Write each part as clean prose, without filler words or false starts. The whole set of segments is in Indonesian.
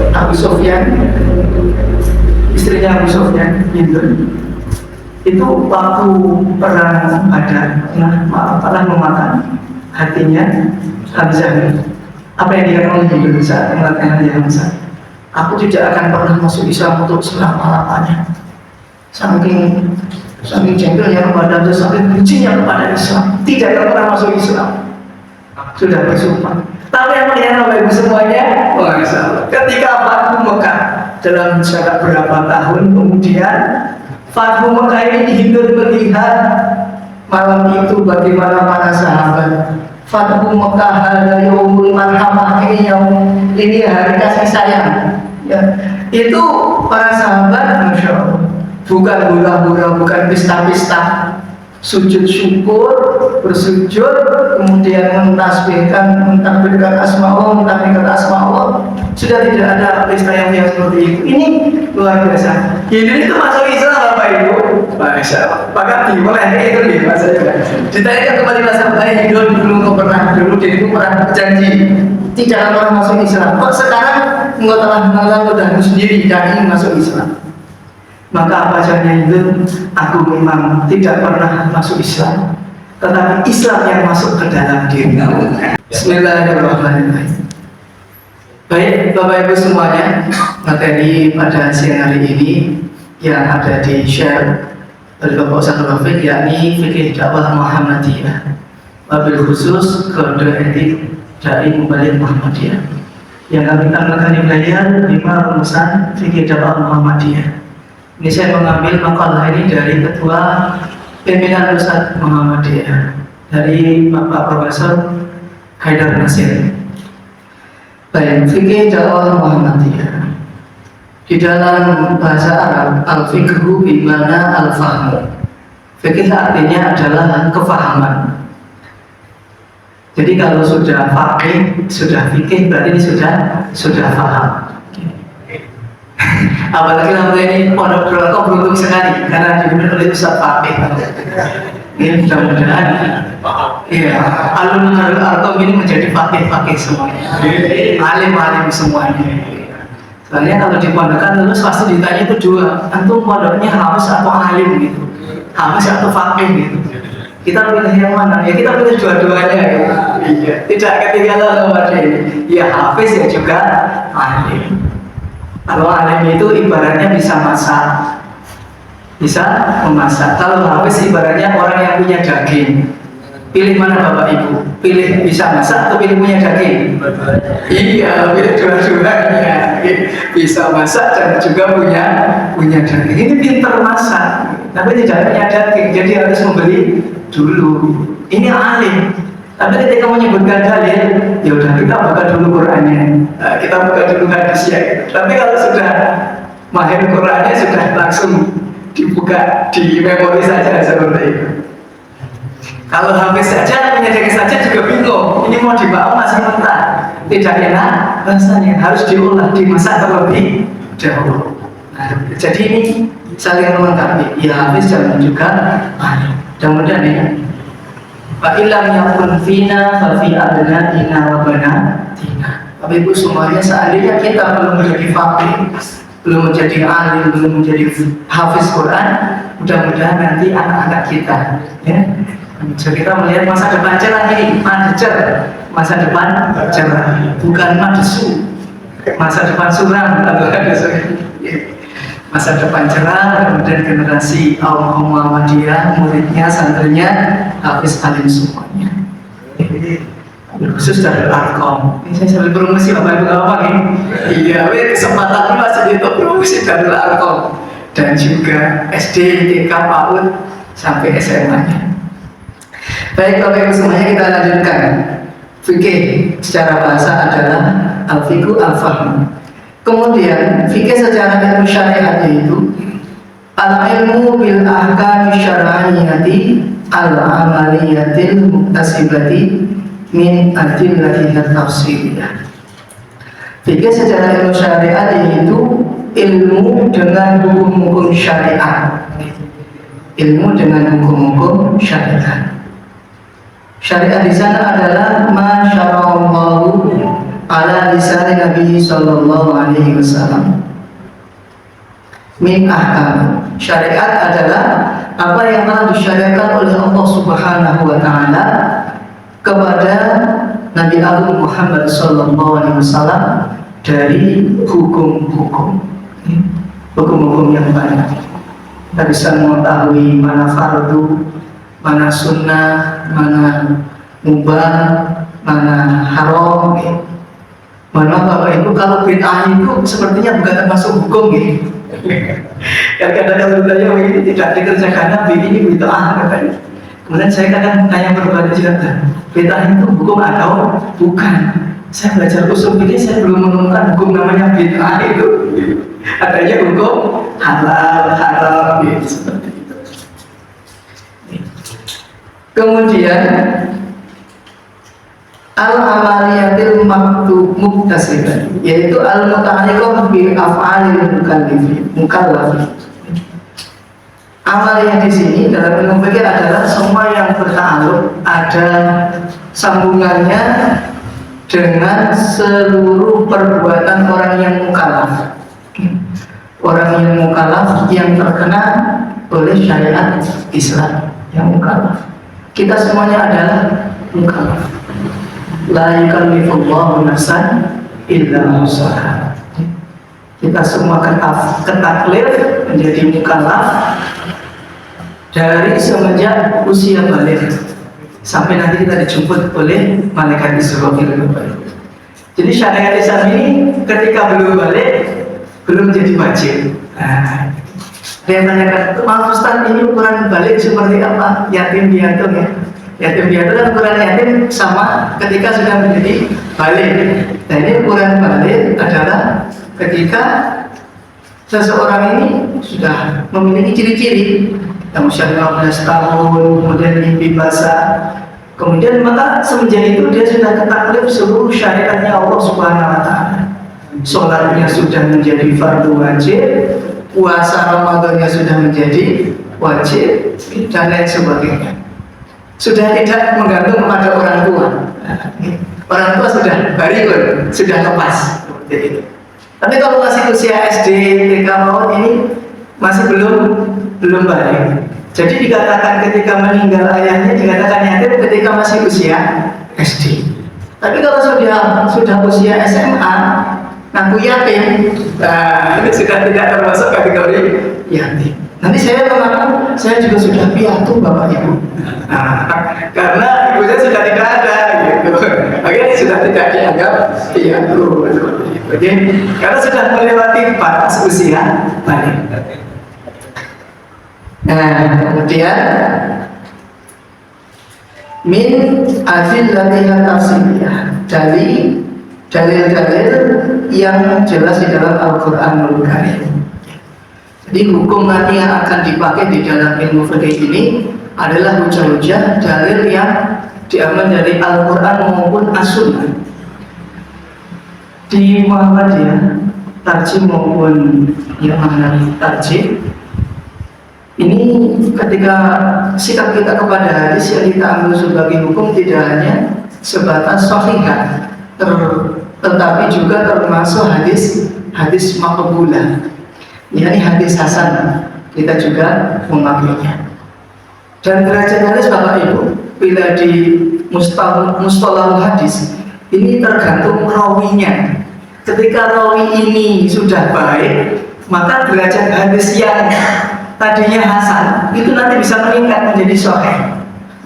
Abu Sofyan, istrinya Abu Sofyan, Hindun, itu waktu perang Badar pernah memakan hatinya Hamzah. Apa yang dikatakan Hindun saat mengatakan Hamzah? Aku tidak akan pernah masuk Islam untuk selama-lamanya. Saking jengkelnya kepada Hamzah, saking bencinya kepada Islam, tidak akan pernah masuk Islam. Sudah bersumpah. Tapi yang melihat Bapak Ibu semuanya, ketika Fathu Mekah dalam jarak berapa tahun kemudian, Fathu Mekah ini Hindun melihat malam itu bagaimana para sahabat. Fathu Mekah ada yaumul marhamah, ini hari kasih sayang. Ya, itu para sahabat, Masya Allah, bukan hura-hura, bukan pesta-pesta, sujud syukur, bersujud, kemudian mentakbirkan asma Allah, mentakbirkan asma Allah. Sudah tidak ada pesta yang seperti itu. Ini luar biasa. Hindun itu masuk Islam Bapak Ibu, Masya Allah. Bahkan dimulai itu nih Mas. Ditanyakan kembali masa Hindun dulu pernah berjanji tidak akan masuk Islam. Kok sekarang engkau telah mengaku sendiri dan ingin masuk Islam? Maka apa jawabannya itu? Aku memang tidak pernah masuk Islam, tetapi Islam yang masuk ke dalam diri kamu. Bismillahirrahmanirrahim. Baik Bapak Ibu semuanya, materi pada siang hari ini yang ada di share oleh Bapak Ustadz Rafiq, yakni fikih dakwah Muhammadiyah, wabil khusus kode etik dari Mubalik Muhammadiyah, yang kami tampilkan di layar 5 rumusan fikih dakwah Muhammadiyah. Ini saya mengambil makalah ini dari Ketua Pimpinan Pusat Muhammadiyah, dari Bapak Profesor Haidar Nasir. Baik, fikih dakwah Muhammadiyah. Di dalam bahasa Arab, al-fiqhu bimana al-fahmu. Fikih artinya adalah kefahaman. Jadi kalau sudah faqih, sudah fikih, berarti ini sudah faham. Apalagi namanya ini pondok Doloko beruntung sekali karena dipimpin oleh Ustaz Fatih. Ini mudah-mudahan iya, alun-alun Arkom ini menjadi fakih semuanya, alim-alim semuanya. Soalnya kalau di pondokan lulus pasti ditanya itu dua, antum pondoknya hafiz atau alim gitu, hafiz atau fakih gitu. Kita pilih yang mana? Ya kita pilih dua-duanya ya. Iya. Tidak ketinggalan nomor ini. Ya hafiz ya juga alim. Kalau alim itu ibaratnya bisa masak, bisa memasak. Kalau hafiz ibaratnya orang yang punya daging. Pilih mana Bapak Ibu? Pilih bisa masak atau pilih punya daging? Iya, pilih dua-duanya. Bisa masak dan juga punya daging. Ini pinter masak, tapi tidak punya daging, jadi harus membeli dulu. Ini alim. Tapi ketika menyebutkan dalil, ya udah kita buka dulu Qurannya, kita buka dulu hadisnya. Tapi kalau sudah mahir Qurannya sudah langsung dibuka di memori saja seperti itu. Kalau hafiz saja, punya daging saja juga bingung. Ini mau dibawa masih mentah, tidak enak rasanya, harus diolah, dimasak terlebih dahulu. Jadi ini saling melengkapi. Ya hafiz dan juga mahir. Mudah-mudahan ya. Fa'ilam yakun fina fafi adna ina wabana tina. Bapak Ibu semuanya, seandainya kita belum menjadi faqih, belum menjadi alim, belum menjadi hafiz Quran, mudah-mudahan nanti anak-anak kita ya. Jadi kita melihat masa depan cerah ini, masa depan cerah, bukan madesu, masa depan suram atau masa depan cerah, kemudian generasi kaum Muhammadiyah, muridnya, santrinya, hafiz alim semuanya. Khusus dari Arkom. Ini saya sambil promosi Bapak Ibu apa nih? Iya, kesempatan masih itu promosi dari Arkom dan juga SD, TK, PAUD sampai SMA-nya. Baik Bapak Ibu semuanya, kita lanjutkan. Fikih secara bahasa adalah al-fiqhu al-fahm. Kemudian fikih secara ilmu syariat itu al-ilmu bil ahkam syar'iyyati al-amaliyatil muktasibati min adillati tafsiriyah. Fikih secara ilmu syariat itu ilmu dengan hukum-hukum syariat. Ilmu dengan hukum-hukum syariat. Syariat di sana adalah ma syara'allahu ala lisan Nabi sallallahu alaihi wasallam. Min ahkam, syariat adalah apa yang telah disyariatkan oleh Allah Subhanahu wa taala kepada Nabi Agung Muhammad sallallahu alaihi wasallam dari hukum-hukum yang banyak. Kita bisa mengetahui mana fardu, mana sunnah, mana mubah, mana haram. Mana Bapak Ibu, kalau bid'ah itu sepertinya bukan termasuk hukum gitu. Kadang-kadang bertanya ini tidak dikerjakan Nabi, ini bid'ah katanya. Kemudian saya kadang tanya berbalik juga, bid'ah itu hukum atau bukan? Saya belajar usul ini, saya belum menemukan hukum namanya bid'ah itu. Adanya hukum halal, haram, gitu, seperti itu. Kemudian al-amaliyatil muktasibah, yaitu al-muta'alliqah bil af'alil mukallaf. Amaliyah di sini dalam ilmu fikih adalah semua yang bertakluk, ada sambungannya dengan seluruh perbuatan orang yang mukallaf. Orang yang mukallaf yang terkena oleh syariat Islam, yang mukallaf. Kita semuanya adalah mukallaf. La yukallifullahu nafsan illa wus'aha. Kita semua ketaklif menjadi mukallaf dari semenjak usia balik sampai nanti kita dijemput oleh malaikat Israfil. Jadi syariat Islam ini ketika belum balik belum jadi wajib. Dia tanyakan, Mas Ustaz, ini ukuran balik seperti apa? Yatim piatu ya. Yatim piatu kan ukuran yatim sama ketika sudah menjadi balik. Nah ini ukuran balik adalah ketika seseorang ini sudah memiliki ciri-ciri yang usia 15 tahun, kemudian mimpi basah, kemudian maka semenjak itu dia sudah ketaklif seluruh syariatnya Allah Subhanahu wa taala. Sholatnya sudah menjadi fardu wajib, puasa Ramadannya sudah menjadi wajib, dan lain sebagainya. Sudah tidak menggantung kepada orang tua. Orang tua sudah bariun, sudah lepas seperti itu. Tapi kalau masih usia SD, TK, PAUD ini masih belum balik. Jadi dikatakan ketika meninggal ayahnya dikatakan yatim ketika masih usia SD. Tapi kalau sudah usia SMA, ngaku yatim, nah itu sudah tidak termasuk kategori yatim. Nanti saya mengaku saya juga sudah piatu Bapak Ibu. Nah, karena ibunya sudah tidak ada, gitu. Akhirnya sudah tidak dianggap piatu. Oke, karena sudah melewati batas usia balik. Nah, kemudian min adillatiha tafsiriyah, dari dalil-dalil yang jelas di dalam Al-Qur'anul Karim. Jadi hukum nanti yang akan dipakai di dalam ilmu fikih ini adalah hujah-hujah dalil yang diambil dari Al-Qur'an maupun As-Sunnah. Di Muhammadiyah, tarjih maupun yang mana tarjih, ini ketika sikap kita kepada hadis yang kita ambil sebagai hukum tidak hanya sebatas sahihah, tetapi juga termasuk hadis maqbulah, yakni hadis hasan, kita juga memakainya. Dan derajat hadis Bapak Ibu bila di mustalahul hadis ini tergantung rawinya. Ketika rawi ini sudah baik, maka derajat hadis yang tadinya hasan itu nanti bisa meningkat menjadi sahih.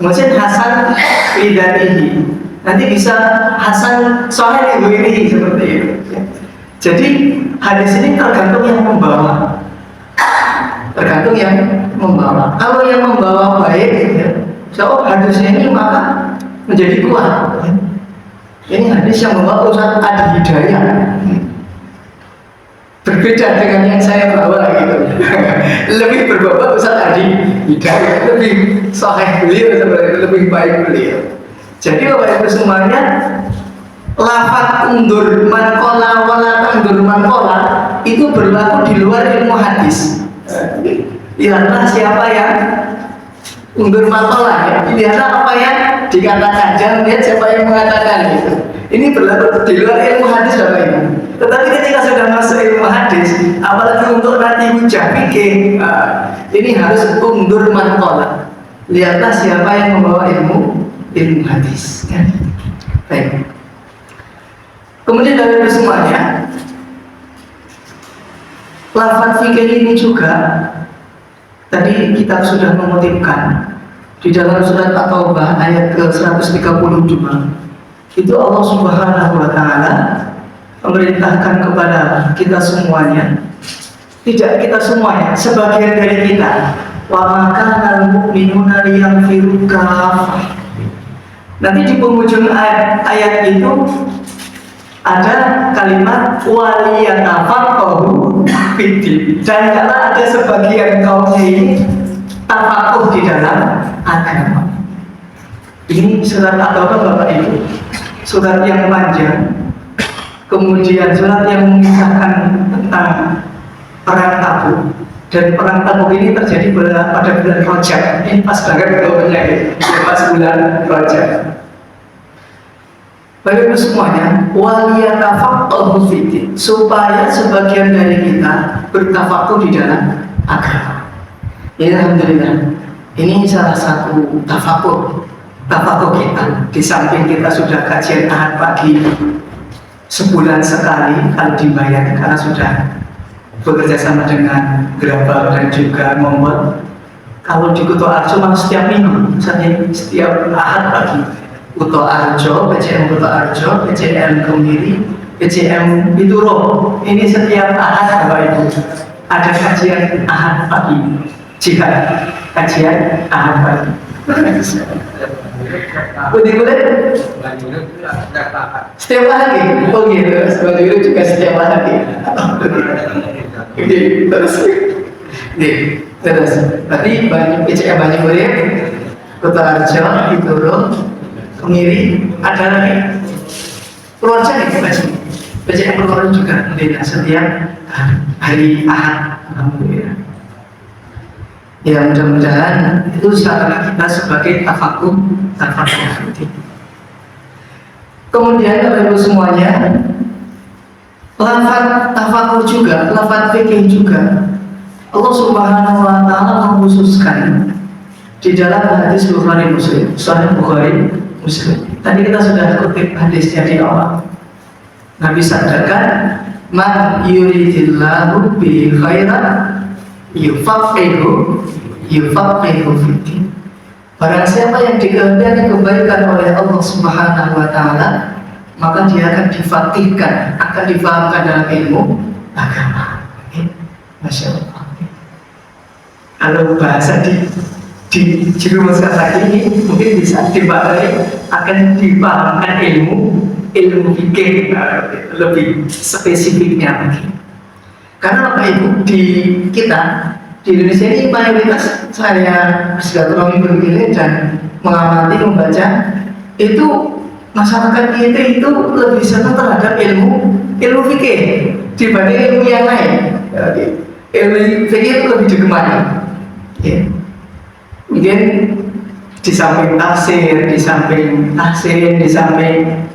Maksudnya hasan lidatihi, nanti bisa hasan sahih ini seperti itu. Jadi hadis ini tergantung yang membawa. Tergantung yang membawa. Kalau yang membawa baik, so hadisnya ini maka menjadi kuat. Ini hadis yang membawa Ustaz Adi Hidayat. Berbeda dengan yang saya bawa gitu. Lebih berbobot Ustaz Adi Hidayat, lebih sahih beliau sebenarnya, lebih baik beliau. Jadi Bapak Ibu semuanya, lafaz undur mankola wala undur mankola itu berlaku di luar ilmu hadis. Lihatlah siapa yang undur mankola ya. Lihatlah apa yang dikatakan, jangan lihat siapa yang mengatakan itu. Ini berlaku di luar ilmu hadis Bapak Ibu. Tetapi ketika sudah masuk ilmu hadis, apalagi untuk nanti hujah fikih, ini harus undur manqalah. Lihatlah siapa yang membawa ilmu hadis. Ya. Baik. Kemudian dari itu semuanya, lafaz fikih ini juga tadi kita sudah mengutipkan di dalam surat At-Taubah ayat ke-132. Itu Allah Subhanahu wa Ta'ala memerintahkan kepada kita semuanya, tidak kita semuanya, sebagian dari kita, wa makanal mu'minuna liyanfiru kaffah. Nanti di penghujung ayat itu ada kalimat waliyatafaqahu fiddin, dan karena ada sebagian kaum ini tafakuh di dalam agama. Ini surat At-Taubah Bapak Ibu, surat yang panjang, kemudian surat yang mengisahkan tentang perang Tabuk, dan perang Tabuk ini terjadi pada bulan Rajab. Ini pas banget momennya, pas bulan Rajab. Bapak-Ibu semuanya, waliyatafaqahu fiddin, supaya sebagian dari kita bertafakuh di dalam agama. Ya, alhamdulillah. Ini salah satu tafakuh kita. Di samping kita sudah kajian Ahad pagi sebulan sekali kalau dibayar, karena sudah bekerja sama dengan Grabal dan juga Mombot. Kalau di Kuto Arjo malah setiap minggu, setiap Ahad pagi. Kuto Arjo, PCM Kuto Arjo, PCM Kemiri, PCM Pituro. Ini setiap Ahad Bapak Ibu ada kajian Ahad pagi. Jihad, kajian Ahad pagi. Kulit setiap hari. Oh gitu, sebetulnya juga setiap hari. Terus tadi banyak PCM banyak murid, Kuto Arjo, Pituro, Kemiri, ada lagi Purworejo nih PCM Purworejo juga setiap hari Ahad. Alhamdulillah. Ya, mudah-mudahan itu sarana kita sebagai tafakuh. Kemudian Bapak Ibu semuanya, lafaz tafakuh juga, lafaz fikih juga, Allah Subhanahu wa Ta'ala mengkhususkan di dalam hadis Bukhari Muslim, Sahih Bukhari Muslim. Tadi kita sudah kutip hadisnya di awal. Nabi sabdakan, man yuridillahu bi khairan yufaqihu fiddin. Barang siapa yang dikehendaki kebaikan oleh Allah Subhanahu wa Ta'ala, maka dia akan difaqihkan, akan difahamkan dalam ilmu agama. Masya Allah. Kalau bahasa dirumuskan lagi ini mungkin bisa dipakai, akan dipahamkan ilmu fikih lebih spesifiknya lagi. Karena Bapak Ibu di kita di Indonesia ini mayoritas saya bersilaturahmi berkeliling dan mengamati, membaca, itu masyarakat kita itu lebih senang terhadap ilmu fikih dibanding ilmu yang lain. Ilmu fikih itu lebih digemari. Ya. Mungkin di samping tafsir, di samping tahsin, di samping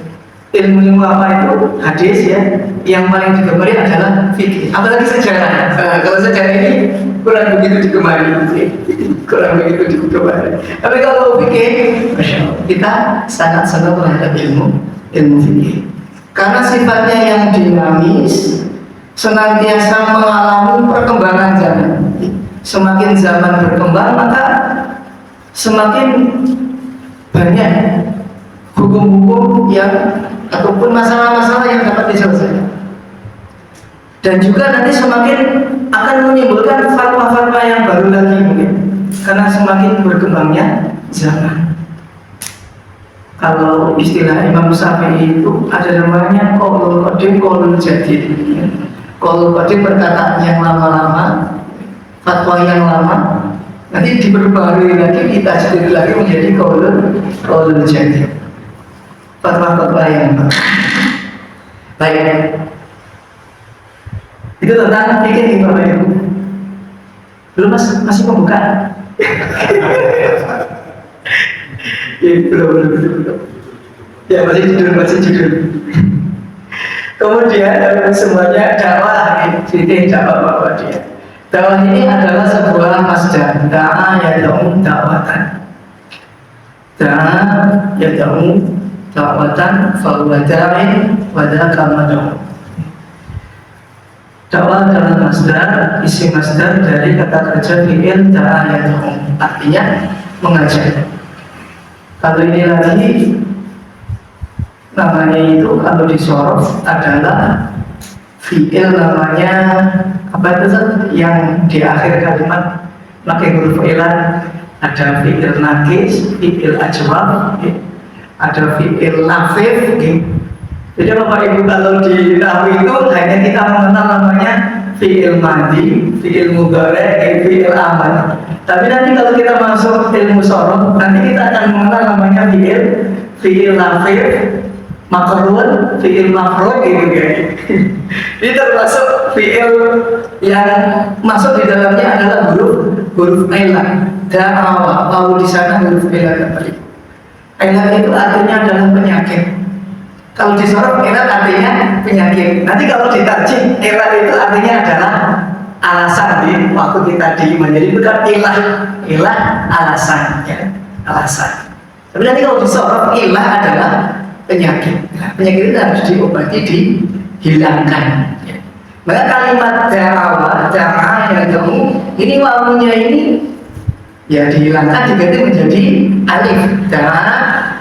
ilmu apa itu hadis ya, yang paling digemari adalah fikih. Apalagi sejarah. Kalau sejarah ini kurang begitu digemari. Tapi kalau fikih, kita sangat senang terhadap ilmu fikih. Karena sifatnya yang dinamis, senantiasa mengalami perkembangan zaman. Semakin zaman berkembang, maka semakin banyak hukum-hukum yang ataupun masalah-masalah yang dapat diselesaikan. Dan juga nanti semakin akan menimbulkan fatwa-fatwa yang baru lagi mungkin, karena semakin berkembangnya zaman. Kalau istilah Imam Syafi'i itu ada namanya qaulul qadim, qaulul jadid. Qaulul qadim perkataan yang lama-lama, fatwa yang lama, nanti diperbarui lagi, ditajdid lagi menjadi qaulul jadid. Fatwa-fatwa yang baik. Itu tentang fikih nih Bapak Ibu. Belum masih pembukaan. Belum. Ya masih judul. Kemudian semuanya dakwah, jadi dakwah bahwa dia. Dakwah ini adalah sebuah masdar, da'a yad'u dakwatan. Da'a yad'u dakwatan fahuwa da'in wa dzaka mad'u. Dakwah adalah masdar, isi masdar dari kata kerja fi'il da'a yad'u, artinya mengajak. Kalau ini lagi namanya itu kalau disorof adalah fi'il, namanya apa itu yang di akhir kalimat pakai huruf ilan. Ada fi'il nakis, fi'il ajwab, ada fi'il lafif. Jadi Bapak Ibu kalau di nahwu itu hanya kita mengenal namanya fi'il madhi, fi'il mudhari', fi'il amr. Tapi nanti kalau kita masuk ilmu sorof, nanti kita akan mengenal namanya fi'il lafif, makrun, fi'il maf'ul gitu kan. Ini termasuk fi'il yang masuk di dalamnya adalah huruf ilah. Da'awa, mau di sana huruf ilah kembali. Ilah itu artinya adalah penyakit. Kalau disorot ilah artinya penyakit. Nanti kalau ditarjim ilah itu artinya adalah alasan di waktu kita diiman. Jadi bukan ilah alasan ya, alasan. Tapi nanti kalau disorot ilah adalah penyakit. Nah, penyakit itu harus diobati, dihilangkan. Maka kalimat da'a yad'u ini wawunya ini ya dihilangkan, diganti menjadi alif. Da'a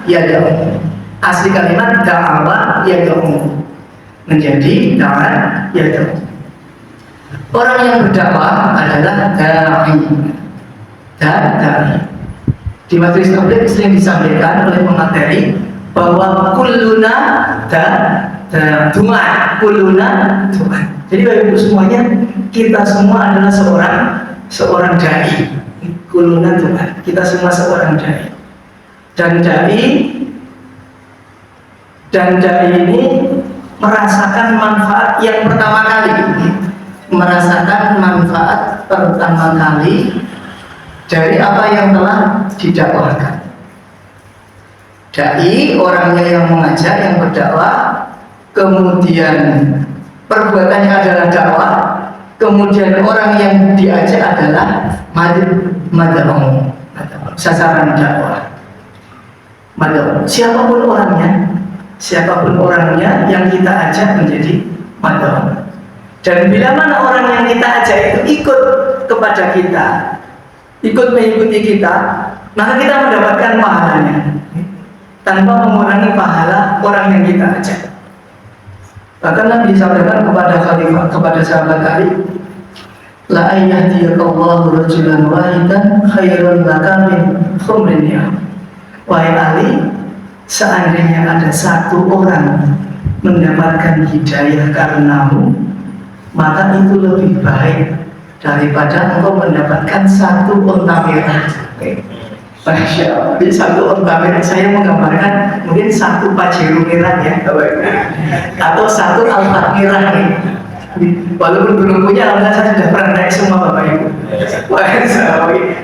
yad'u. Asli kalimat da'awa yad'u menjadi da'a yad'u. Orang yang berdakwah adalah da'i. Di majelis tabligh sering disampaikan oleh pemateri bahwa kulluna kulluna. Jadi Bapak Ibu semuanya, kita semua adalah seorang dai. Kulluna Tuhan, kita semua seorang dai. Dan dai ini merasakan manfaat yang pertama kali. Merasakan manfaat pertama kali dari apa yang telah didakwahkan. Dai orangnya yang mengajak, yang berdakwah, kemudian perbuatannya adalah dakwah, kemudian orang yang diajak adalah mad'u, sasaran dakwah. Mad'u, siapapun orangnya yang kita ajak menjadi mad'u. Dan bila mana orang yang kita ajak itu ikut kepada kita, ikut mengikuti kita, maka kita mendapatkan pahalanya tanpa mengurangi pahala orang yang kita ajak. Bahkan Nabi disampaikan kepada khalifah, kepada sahabat Ali, la ayyahdiyallahu rajulan wahidan khairun laka min humrin ni'am. Wahai Ali, seandainya ada satu orang mendapatkan hidayah karenamu, maka itu lebih baik daripada engkau mendapatkan satu unta merah. Masya Allah, di satu unta merah saya menggambarkan mungkin satu pajero merah ya, atau satu alfat merah nih. Walaupun belum punya, alhamdulillah saya sudah pernah naik semua Bapak Ibu. Wah,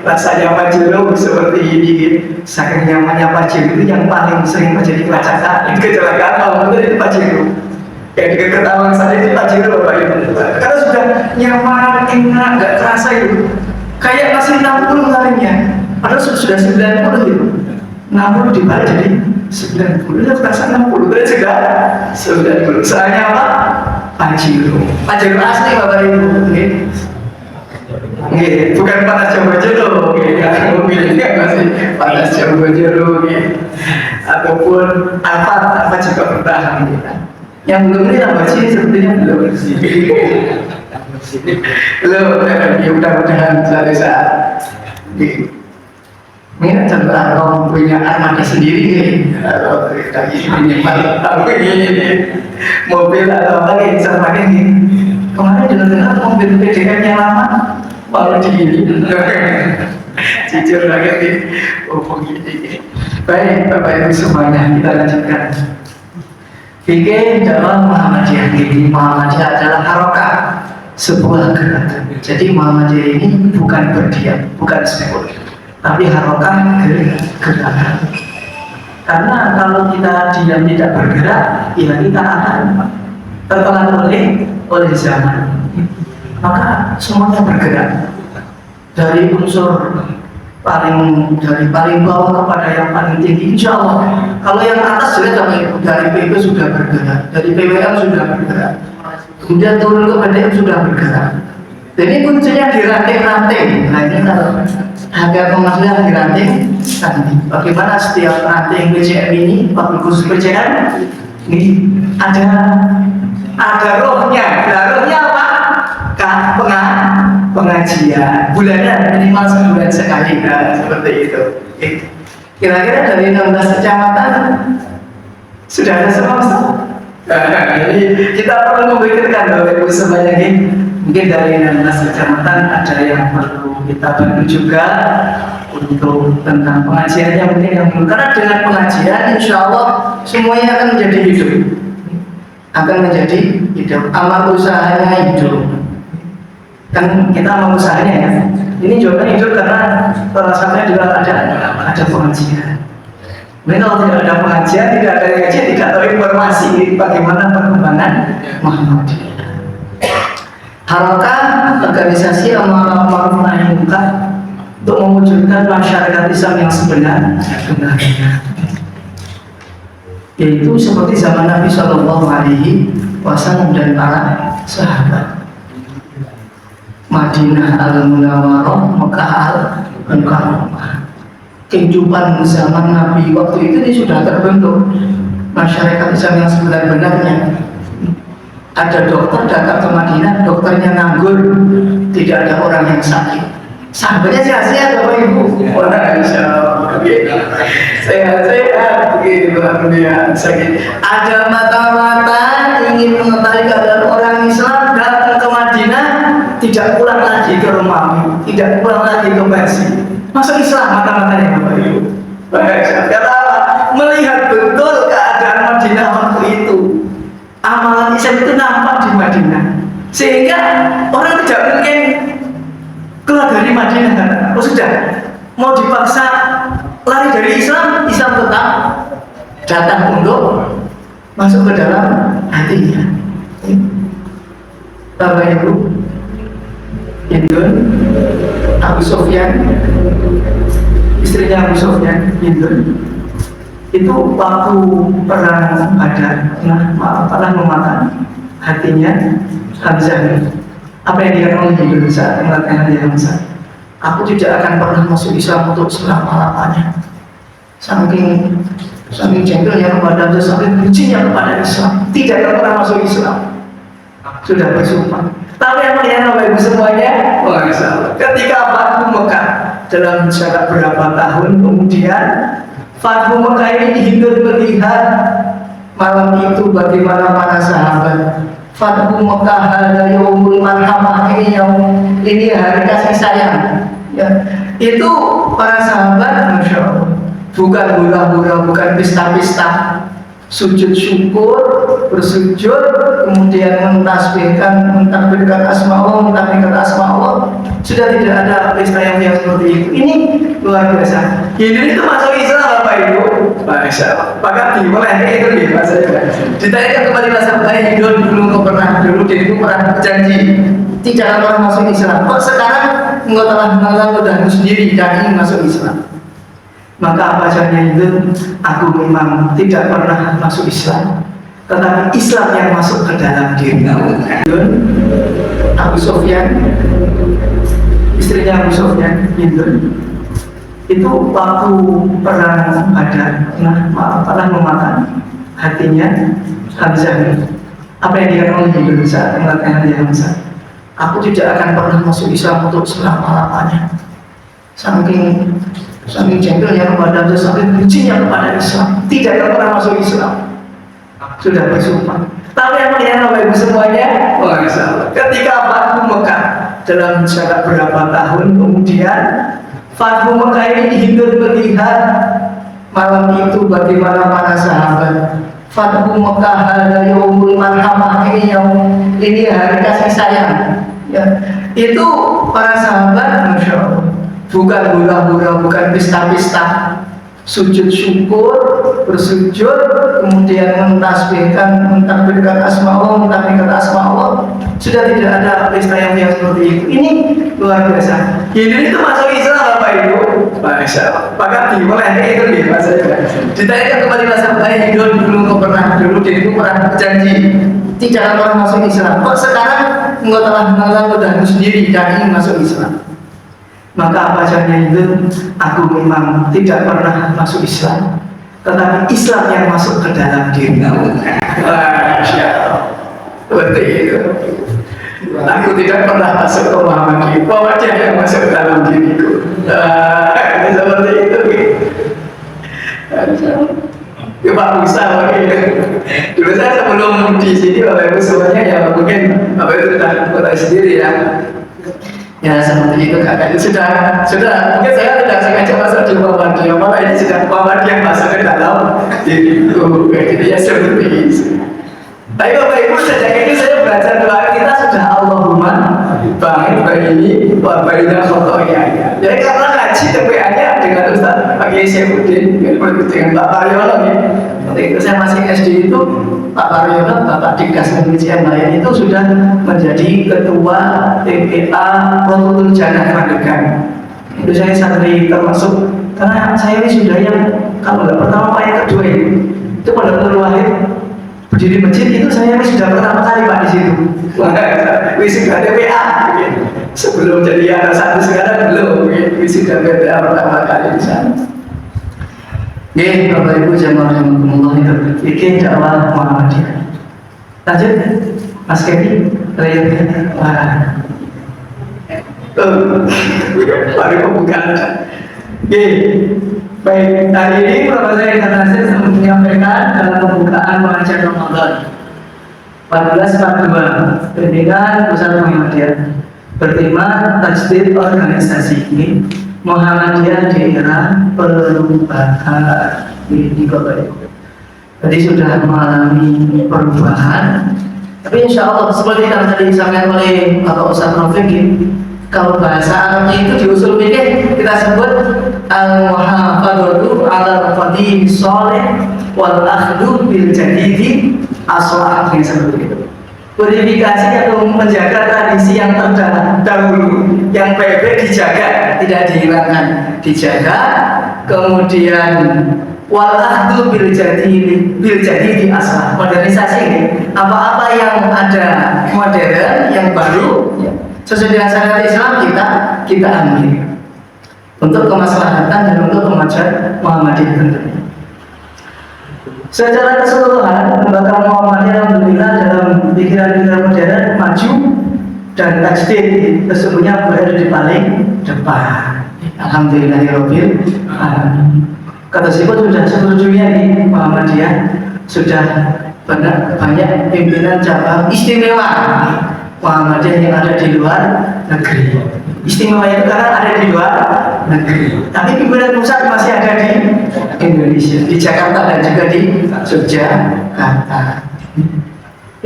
rasanya pajero seperti ini. Saking nyamannya pajero itu yang paling sering terjadi kecelakaan kalau itu pajero. Yang di ketahuan saya itu pajero Bapak Ibu. Karena sudah nyaman, enak, nggak terasa itu. Kayak masih 60 kalinya. Padahal sudah 90 gitu. 60 dibalik jadi 90. Itu terasa 60. Itu sudah 90. Soalnya apa? Pajero. Pajero asli Bapak Ibu. Bukan panas Jawa-Jero. Mobilnya masih panas Jawa-Jero. Ataupun Alfa juga bertahan. Yang belum ini Lamborghini sepertinya belum. Belum, ya mudah-mudahan suatu saat. Ini contoh kalau punya armada sendiri, kalau ini mobil atau apa yang bisa pakai ini. Kemarin dengar mobil PDM yang lama, malah di ini. Jujur lagi nih, begini. Baik, Bapak Ibu semuanya, kita lanjutkan. Fikih dalam Muhammadiyah ini, Muhammadiyah adalah harokah, sebuah gerakan. Jadi Muhammadiyah ini bukan berdiam, bukan spekuler, tapi harokah gerakan. Karena kalau kita diam tidak bergerak, ya kita akan tertelan oleh zaman. Maka semuanya bergerak dari unsur dari paling bawah kepada yang paling tinggi. Insya Allah, kalau yang atas jelas dari PP sudah bergerak, dari PWM sudah bergerak, kemudian turun ke PDM sudah bergerak. Jadi kuncinya di ranting-ranting. Nah ini kalau harga pemasaran di ranting, bagaimana setiap ranting PCM ini, wakil khusus PCM ini ada rohnya. Nah, rohnya apa? Pengajian bulannya minimal sebulan sekali, nah, seperti itu. Kira-kira dari 16 kecamatan sudah ada semua. Jadi kita perlu memikirkan Bapak Ibu semuanya ini. Mungkin dari 16 kecamatan ada yang perlu kita bantu juga untuk tentang pengajiannya mungkin yang belum. Karena dengan pengajian insya Allah semuanya akan menjadi hidup, amal usahanya hidup. Kan kita amal usahanya ya. Ini jawabannya hidup karena salah satunya juga ada pengajian. Mungkin kalau tidak ada pengajian, tidak ada kajian, tidak tahu informasi bagaimana perkembangan Muhammadiyah. Harakah organisasi amal ma'ruf nahi munkar untuk mewujudkan masyarakat Islam yang sebenarnya, yaitu seperti zaman Nabi Shallallahu Alaihi Wasallam dan para sahabat. Madinah al-Munawwarah, Mekah al-Mukarramah. Kehidupan zaman Nabi waktu itu ini sudah terbentuk masyarakat Islam yang sebenar-benarnya. Ada dokter datang ke Madinah, dokternya nganggur, tidak ada orang yang sakit. Sahabatnya sehat-sehat Bapak Ibu. Sehat-sehat begitu sakit. Ada mata-mata ingin mengetahui keadaan orang Islam, datang ke Madinah, tidak pulang lagi ke Romawi, tidak pulang lagi ke Persia. Masuk Islam mata-matanya Bapak Ibu. Karena melihat betul keadaan Madinah waktu itu. Amalan Islam itu nampak di Madinah, sehingga orang tidak mungkin keluar dari Madinah. Oh sudah, mau dipaksa lari dari Islam, Islam tetap datang untuk masuk ke dalam hatinya. Bapak Ibu, Hindun, Abu Sufyan, istrinya Abu Sufyan, Hindun, itu waktu perang Badar pernah memakan hatinya Hamzah. Apa yang dia ngomong di Indonesia mengatakan dia Hamzah, aku tidak akan pernah masuk Islam untuk selama-lamanya. Saking jengkelnya kepada Hamzah, saking bencinya kepada Islam, tidak akan pernah masuk Islam. Sudah bersumpah. Tapi yang melihat Bapak Ibu semuanya, ketika Fathu Mekah dalam jarak berapa tahun kemudian, Fathu Mekah ini Hindun melihat malam itu bagaimana para sahabat. Fathu Mekah ada yaumul marhamah, ini hari kasih sayang. Ya, itu para sahabat, Masya Allah, bukan hura-hura, bukan pesta-pesta, sujud syukur, bersujud, kemudian mentasbihkan, mentakbirkan asma Allah. Sudah tidak ada pesta yang seperti itu. Ini luar biasa. Hindun itu masuk Islam Bapak Ibu. Masya Allah. Bahkan dimulai itu dia bahasanya. Ditanyakan kembali masa Hindun dulu pernah berjanji tidak akan pernah masuk Islam. Kok sekarang engkau telah mengaku sendiri dan ingin masuk Islam? Maka apa jawabnya itu? Aku memang tidak pernah masuk Islam, tetapi Islam yang masuk ke dalam diriku. Abu Sufyan, istrinya Abu Sufyan, itu waktu perang Badar pernah memakan hatinya Hamzah. Apa yang dia ngomong di Indonesia mengatakan dia Hamzah, aku tidak akan pernah masuk Islam untuk selama-lamanya. Saking jengkelnya kepada Hamzah, saking bencinya kepada Islam, tidak akan pernah masuk Islam. Sudah bersumpah. Tapi yang melihat Bapak Ibu semuanya, ketika Fathu Mekah dalam jarak berapa tahun kemudian, Fathu Mekah ini Hindun melihat malam itu bagaimana para sahabat. Fathu Mekah ada yaumul marhamah, ini hari kasih sayang. Ya, itu para sahabat, Masya Allah, bukan hura-hura, bukan pesta-pesta, sujud syukur, bersujud, kemudian mentakbirkan asma Allah, mentakbirkan asma Allah. Sudah tidak ada pesta yang seperti itu. Ini luar biasa. Ini itu masuk Islam Bapak Ibu. Masya Allah. Maka dimulai itu dia Mas. Ditanyakan kembali masa hidup dulu pernah berjanji tidak akan masuk Islam. Kok sekarang engkau telah mengaku sendiri dan ingin masuk Islam? Maka apa jawabannya itu? Aku memang tidak pernah masuk Islam, tetapi Islam yang masuk ke dalam dirimu. Masya Allah. Seperti itu. Aku tidak pernah masuk ke Muhammadiyah, Muhammadiyah yang masuk ke dalam diriku. Seperti itu. Ya Pak Musa, dulu saya sebelum di sini Bapak Ibu semuanya ya mungkin Bapak Ibu sudah mengetahui sendiri ya. Ya seperti itu kakak itu sudah mungkin saya tidak sengaja masuk di Muhammadiyah, malah ini sudah Muhammadiyah masuk ke dalam diriku. Jadi ya seperti itu. Tapi Bapak Ibu sejak itu saya belajar doa kita sudah Allahumma bangit baini wa baina khotoyaya. Jadi karena ngaji TPA-nya dengan Ustaz Pak Kiai Syaifuddin dengan Pak Paryono ya. Waktu itu saya masih SD itu Pak Paryono, Bapak Dikas Indonesia lain itu sudah menjadi ketua TPA Rotul Jannah Pandekan. Itu saya santri termasuk karena saya ini sudah yang kalau nggak pertama Pak yang kedua itu pada Wahid berdiri masjid itu saya sudah pertama kali Pak di situ. Wisuda TPA sebelum jadi anak satu sekarang belum wisuda TPA pertama kali di sana. Bapak Ibu jamaah rahimakumullah itu bikin dakwah Muhammadiyah. Lanjut Mas Kevin, wah, baru pembukaan. Baik, hari ini Bapak saya Internasional menyampaikan dalam pembukaan pengajian Ramadan 1442 Pendidikan Pusat Muhammadiyah bertema Tajdid Organisasi Muhammadiyah di era perubahan. Ini Bapak Ibu. Jadi sudah mengalami perubahan, tapi insya Allah seperti yang tadi disampaikan oleh Bapak Ustaz Rafiq, kalau bahasa Arabnya itu di usul fikih kita sebut al-muhafadzatu 'ala al-qadim shalih wal akhdhu bil jadidi aslah, seperti itu. Verifikasi atau menjaga tradisi yang terdahulu, yang baik-baik dijaga, tidak dihilangkan, dijaga. Kemudian wal akhdhu bil jadidi aslah, modernisasi ini apa-apa yang ada modern, yang baru sesuai dengan syariat Islam kita ambil untuk kemaslahatan dan untuk kemajuan Muhammadiyah tentunya. Secara keseluruhan lembaga Muhammadiyah alhamdulillah dalam pikiran-pikiran modern maju dan tajdid sesungguhnya berada di paling depan. Alhamdulillahirabbil alamin. Kata siput sudah seluruh dunia ini Muhammadiyah sudah banyak pimpinan cabang istimewa Muhammadiyah yang ada di luar negeri. Istimewa itu karena ada di luar negeri, tapi pimpinan pusat masih ada di Indonesia, di Jakarta dan juga di Yogyakarta.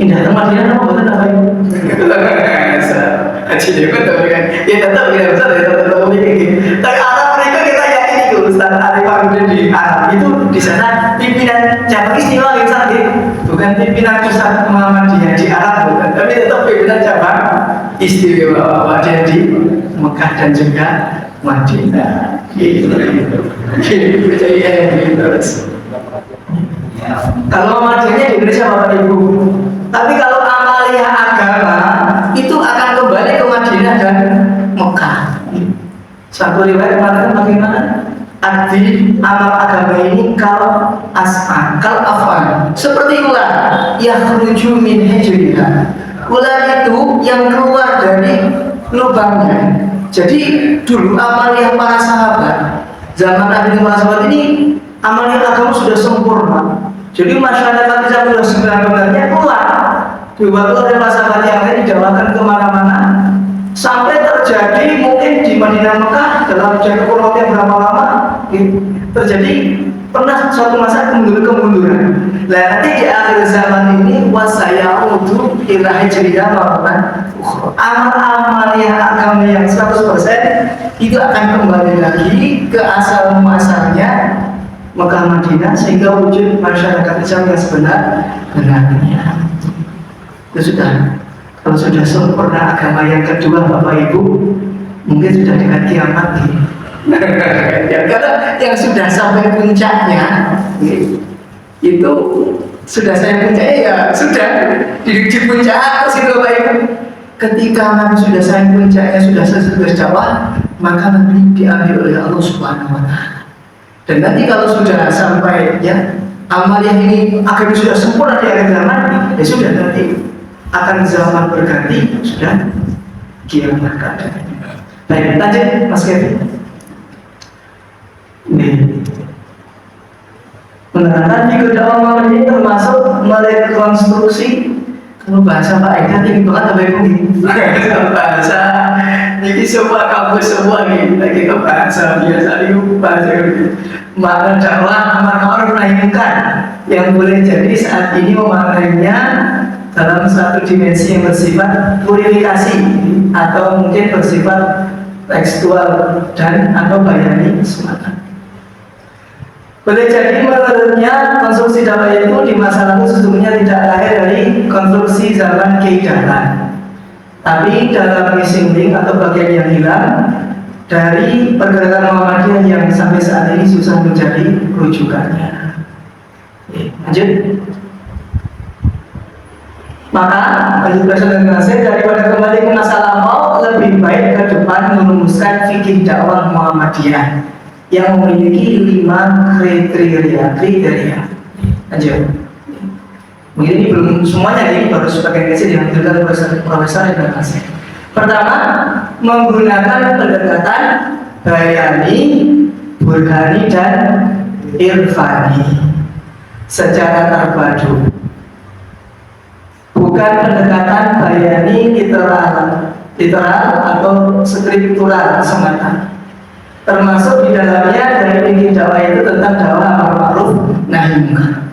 Indah tempat dia apa betul apa itu? Haji juga tapi kan, ya tetap ya Ustaz, ya tetap begini. Tapi Arab mereka kita yakin itu Ustaz Arif Farudin di Arab itu di sana pimpinan cabang istimewa yang sangat bukan pimpinan pusat Muhammadiyah di Arab bukan, tapi tetap pimpinan cabang istimewa Muhammadiyah di Mekah dan juga Madinah. Kalau Muhammadiyahnya di Indonesia Bapak Ibu, tapi kalau amaliyah agama itu akan kembali ke Madinah dan Mekah. Satu riwayat mengatakan bagaimana arti amal agama ini kal as'an, kal afan, seperti ular yakhruju min hijriha. Ular itu yang keluar dari lubangnya. Jadi dulu amaliyah para sahabat zaman Nabi Muhammad ini amaliyah agama sudah sempurna. Jadi masyarakat bisa sudah sebenarnya keluar dibawa oleh para sahabat yang lain didawakan kemana-mana sampai terjadi mungkin di Madinah Mekah dalam jangka kurun yang berapa lama terjadi pernah suatu masa kemunduran. Nah nanti di akhir zaman ini wasayaudu ila hijriyah maratan amal-amal yang agama yang 100% itu akan kembali lagi ke asal muasalnya Mekah Madinah sehingga wujud masyarakat Islam yang sebenarnya. Itu sudah. Kalau sudah sempurna agama yang kedua Bapak Ibu, mungkin sudah dekat kiamat nih. Karena yang sudah sampai puncaknya itu sudah saya puncaknya ya sudah di puncak atas itu Bapak Ibu. Ketika Nabi sudah sampai puncaknya, sudah selesai berdakwah, maka nanti diambil oleh Allah Subhanahu Wa Taala. Dan nanti kalau sudah sampai ya amal yang ini akhirnya sudah sempurna di akhir zaman, ya sudah nanti akan zaman berganti, sudah kiamat keadaannya. Baik, lanjut Mas Kevin. Ini menerangkan di dakwah ini termasuk merekonstruksi. Kalau bahasa Pak Eka tinggi banget apa ibu bahasa ini semua kampus semua nih lagi ke bahasa biasa itu bahasa makna dakwah amar nahi munkar yang boleh jadi saat ini memaknainya dalam satu dimensi yang bersifat purifikasi atau mungkin bersifat tekstual dan atau bayani semata. Boleh jadi menurutnya konstruksi dakwah itu di masa lalu sesungguhnya tidak lahir dari konstruksi zaman keidahan, tapi dalam missing link atau bagian yang hilang dari pergerakan Muhammadiyah yang sampai saat ini susah menjadi rujukannya. Lanjut. Maka penjelasan dan nasihat daripada kembali ke masa lampau, lebih baik ke depan merumuskan fikih dakwah Muhammadiyah yang memiliki 5 kriteria. Lanjut. Mungkin ini belum semuanya, ini baru sebagian kecil yang diambilkan Profesor dan nasihat. Pertama, menggunakan pendekatan bayani, burhani dan irfani secara terpadu. Bukan pendekatan bayani literal atau skriptural semata. Termasuk di dalamnya dari fikih dakwah itu tentang dakwah amar ma'ruf nahi munkar.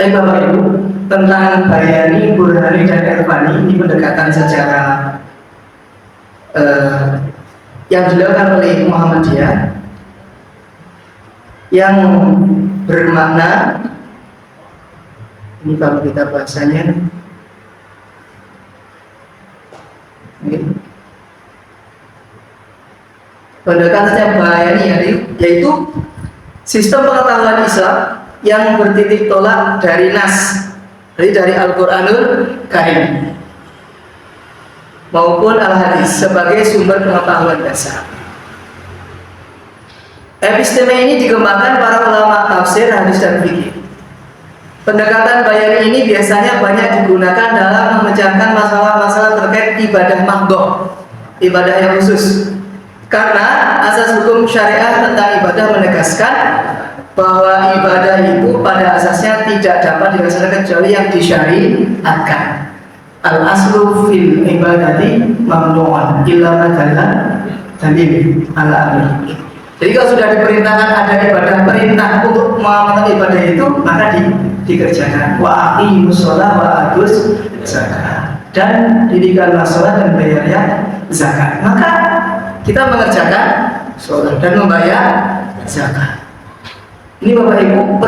Baik Bapak Ibu, tentang bayani, burhani dan irfani ini pendekatan secara yang dilakukan oleh Muhammadiyah yang bermakna, ini kalau kita bahasanya pendekatan bayani yaitu sistem pengetahuan Islam yang bertitik tolak dari nas, dari Al-Quranul Karim maupun Al-Hadis sebagai sumber pengetahuan dasar. Episteme ini dikembangkan para ulama tafsir, hadis dan fikih. Pendekatan bayani ini biasanya banyak digunakan dalam memecahkan masalah-masalah terkait ibadah mahdhah, ibadah yang khusus. Karena asas hukum syariah tentang ibadah menegaskan bahwa ibadah itu pada asasnya tidak dapat dilaksanakan kecuali yang disyariatkan. Al-aslu fil ibadati mamnu'un illa ma dalla dalil ala amri. Jadi kalau sudah diperintahkan ada ibadah, perintah untuk mengamalkan ibadah itu, maka dikerjakan. Wa aqimus shalah wa atuz zakat. Dan didirikanlah sholat dan bayarnya zakat. Maka kita mengerjakan sholat dan membayar zakat. Ini Bapak Ibu,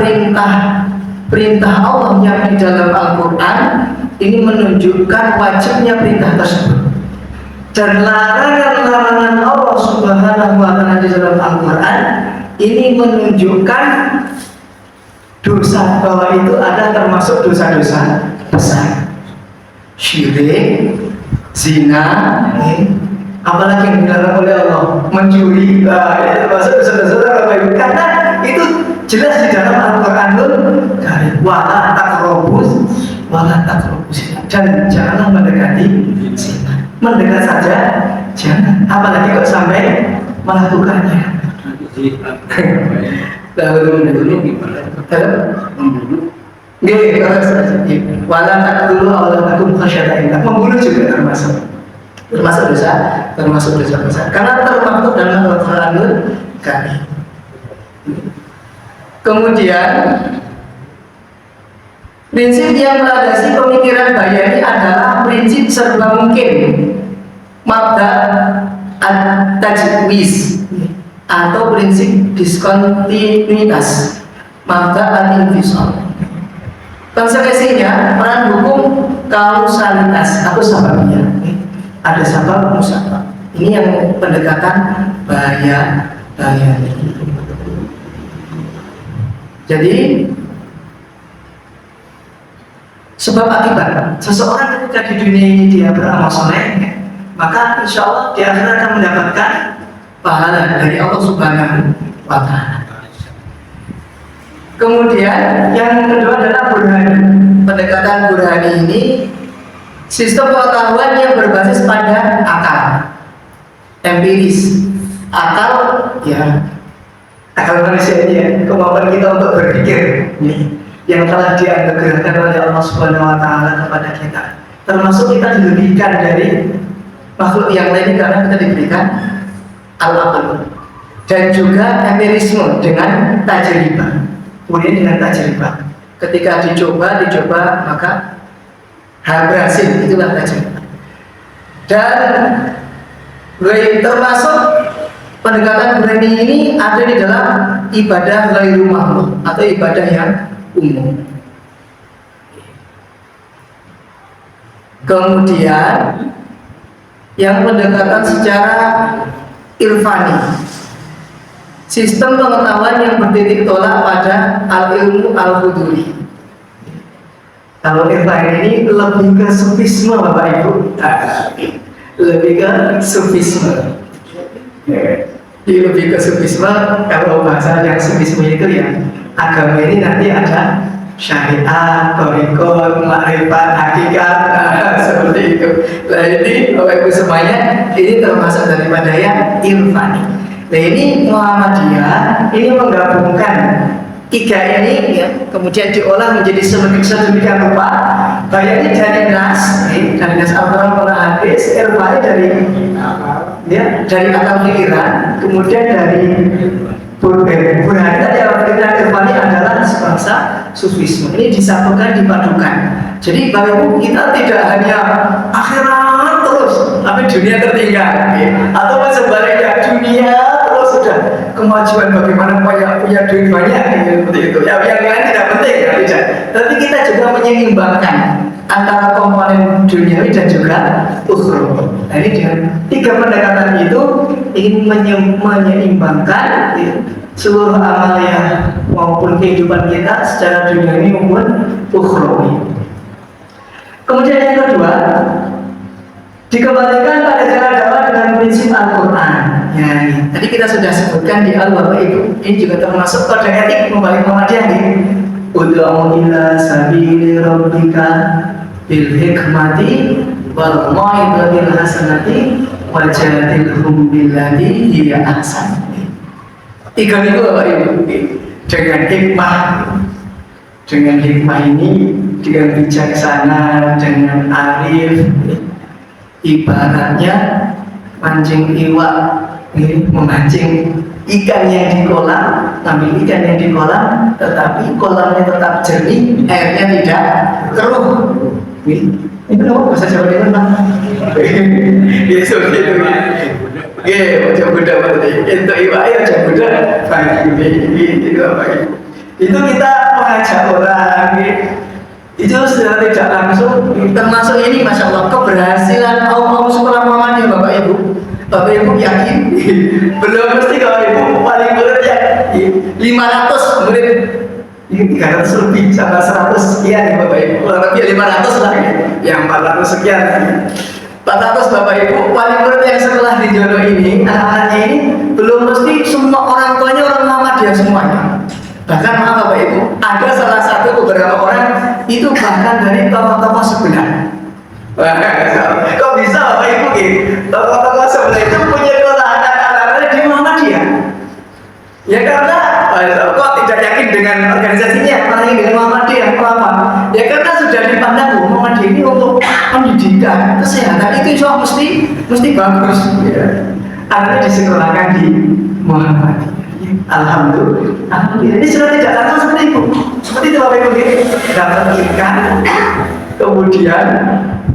perintah Allah yang di dalam Al-Quran ini menunjukkan wajibnya perintah tersebut. Dan larangan-larangan Allah Subhanahu wa Ta'ala di dalam Al-Quran ini menunjukkan dosa, bahwa itu ada termasuk dosa-dosa besar. Syirik, zina, apalagi yang dilarang oleh Allah, mencuri, itu termasuk dosa-dosa besar. Karena itu jelas di dalam Al-Quranul Karim. Wala taqrabus dan janganlah mendekati zina. Mendekat saja jangan, apalagi kok sampai melakukannya. Lalu dulu gimana? Wala taqtulu awladakum khasyata imlaq. Membunuh juga termasuk dosa besar. Karena termaktub dalam Al-Quranul Karim. Kemudian prinsip yang melandasi pemikiran bayani adalah prinsip serba mungkin, mabda at-tajwiz atau prinsip diskontinuitas mabda al-infisal. Konsekuensinya peran hukum kausalitas atau sababnya. Ada sabab musabab. Ini yang pendekatan bahaya. Jadi sebab akibat seseorang ketika di dunia ini dia beramal soleh, maka insya Allah di akhirat akan mendapatkan pahala dari Allah Subhanahu wa Ta'ala. Kemudian yang kedua adalah burhani. Pendekatan burhani ini sistem pengetahuan yang berbasis pada akal, empiris, akal ya, akal manusia ini ya, kemampuan kita untuk berpikir nih, yang telah dianugerahkan oleh Allah Subhanahu wa Ta'ala kepada kita. Termasuk kita dilebihkan dari makhluk yang lain karena kita diberikan al-aql dan juga empirisme dengan tajribah. Kemudian dengan tajribah, ketika dicoba maka berhasil, itulah tajribah. Dan termasuk pendekatan burhani ini ada di dalam ibadah ghairu makhluk atau ibadah yang umum. Kemudian yang pendekatan secara irfani, sistem pengetahuan yang bertitik tolak pada al-ilmu al-huduri. Kalau irfan ini lebih ke sufisme Bapak Ibu, lebih ke sufisme. Jadi lebih ke sufisme. Kalau bahasa yang sufisme itu ya, agama ini nanti ada syariat, thariqah, makrifat, hakikat, seperti itu. Nah ini Bapak Ibu semuanya, ini termasuk daripada yang irfani. Nah ini Muhammadiyah ini menggabungkan tiga ini ya, kemudian diolah menjadi sedemikian rupa. Bayangnya dari nas Al-Quran dan hadis, irfani dari akal pikiran, kemudian dari burhani tadi akal pikiran, irfani adalah sebangsa sufisme. Ini disatukan, dipadukan. Jadi Bapak Ibu kita tidak hanya akhirat terus, tapi dunia tertinggal, ya. Atau sebaliknya dunia sudah kemajuan bagaimana punya duit banyak seperti itu ya, yang lain tidak penting ya, tidak. Tapi kita juga menyeimbangkan antara komponen duniawi dan juga ukhrawi. Nah ini dengan tiga pendekatan itu ingin menyeimbangkan ya, seluruh amalia maupun kehidupan kita secara duniawi maupun ukhrawi. Kemudian yang kedua, dikembalikan pada cara dakwah dengan prinsip Al-Quran. Ya, tadi kita sudah sebutkan di awal Bapak Ibu. Ini juga termasuk kode etik membalik Muhammadiyah nih. Ud'u ila sabili rabbika bil hikmati wal mau'izatil hasanati wajadilhum billati hiya ahsan. Tiga itu Bapak Ibu. Dengan hikmah ini, dengan bijaksana, dengan arif. Ibaratnya mancing iwak, memancing ikan yang di kolam, ambil ikan yang di kolam, tetapi kolamnya tetap jernih, airnya tidak keruh. Ini kenapa bahasa Jawa itu Pak? Ya seperti itu. Ya, macam Buddha berarti. Itu iwak ya macam Buddha. Itu apa itu? Itu kita mengajak orang. Itu sudah tidak langsung, termasuk ini Masya Allah keberhasilan kaum sekolah Muhammadiyah Bapak Ibu. Bapak Ibu yakin? Belum mesti kalau Ibu paling murid ya 500 murid, ini 300 lebih sama 100 sekian ya Bapak Ibu. Kurang lebih 500 lah, yang 400 sekian. 400 Bapak Ibu paling murid yang setelah di Jono ini, anak-anaknya ini belum mesti semua orang tuanya orang Muhammadiyah semuanya. Bahkan maaf Bapak Ibu, ada salah satu beberapa orang itu bahkan dari tokoh-tokoh sebelah. Kok bisa Bapak Ibu gitu? Tokoh-tokoh sebelah itu punya anak-anaknya di Muhammadiyah. Ya karena kok tidak yakin dengan organisasinya, malah dengan Muhammadiyah. Kenapa? Ya karena sudah dipandang Muhammadiyah ini untuk pendidikan, kesehatan itu insya Allah mesti bagus. Ya. Akhirnya disekolahkan di Muhammadiyah. Alhamdulillah. Ini sudah tidak langsung seperti itu. Seperti itu Bapak Ibu, dapat ikan, kemudian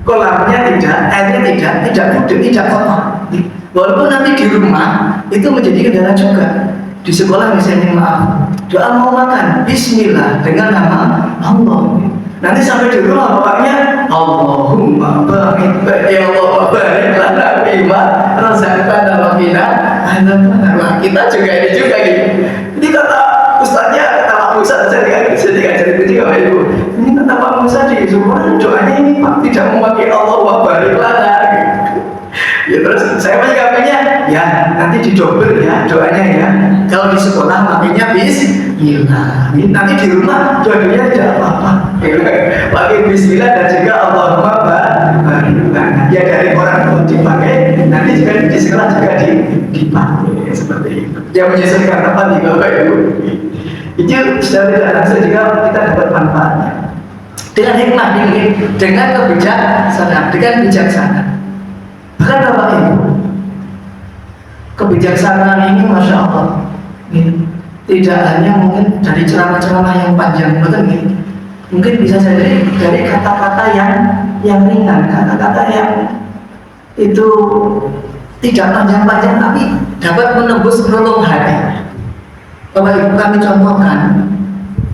kolamnya tidak, airnya tidak kotor. Walaupun nanti di rumah itu menjadi kendala juga. Di sekolah misalnya maaf, doa mau makan, Bismillah dengan nama Allah. Nanti sampai di rumah bapaknya Allahumma barik ya Allah barik lana bima razaqtana wa qina adzabannar. Kita juga ini juga gitu. Ini kata ustaznya, kata Pak Musa saya diajarin juga Pak Ibu. Ini kata Pak Musa di semua doanya ini Pak tidak memakai Allah wa barik lana gitu. Ya terus saya menyikapinya ya nanti didobel ya doanya ya. Kalau di sekolah makanya Bismillah. Nanti di rumah doanya tidak apa-apa. Pakai Bismillah dan juga Allahumma barik lana. Ya dari orang tua dipakai, nanti juga di sekolah juga dipakai seperti itu. Yang menyesuaikan tempat di Bapak Ibu. Itu sudah tidak langsung juga kita dapat manfaatnya. Dengan hikmah ini, dengan kebijaksanaan, dengan bijaksana. Bahkan Bapak Ibu, kebijaksanaan ini Masya Allah tidak hanya mungkin dari ceramah-ceramah yang panjang, betul nih. Mungkin bisa jadi dari kata-kata yang ringan, kata-kata yang itu tidak panjang-panjang tapi dapat menembus relung hati. Bapak Ibu, kami contohkan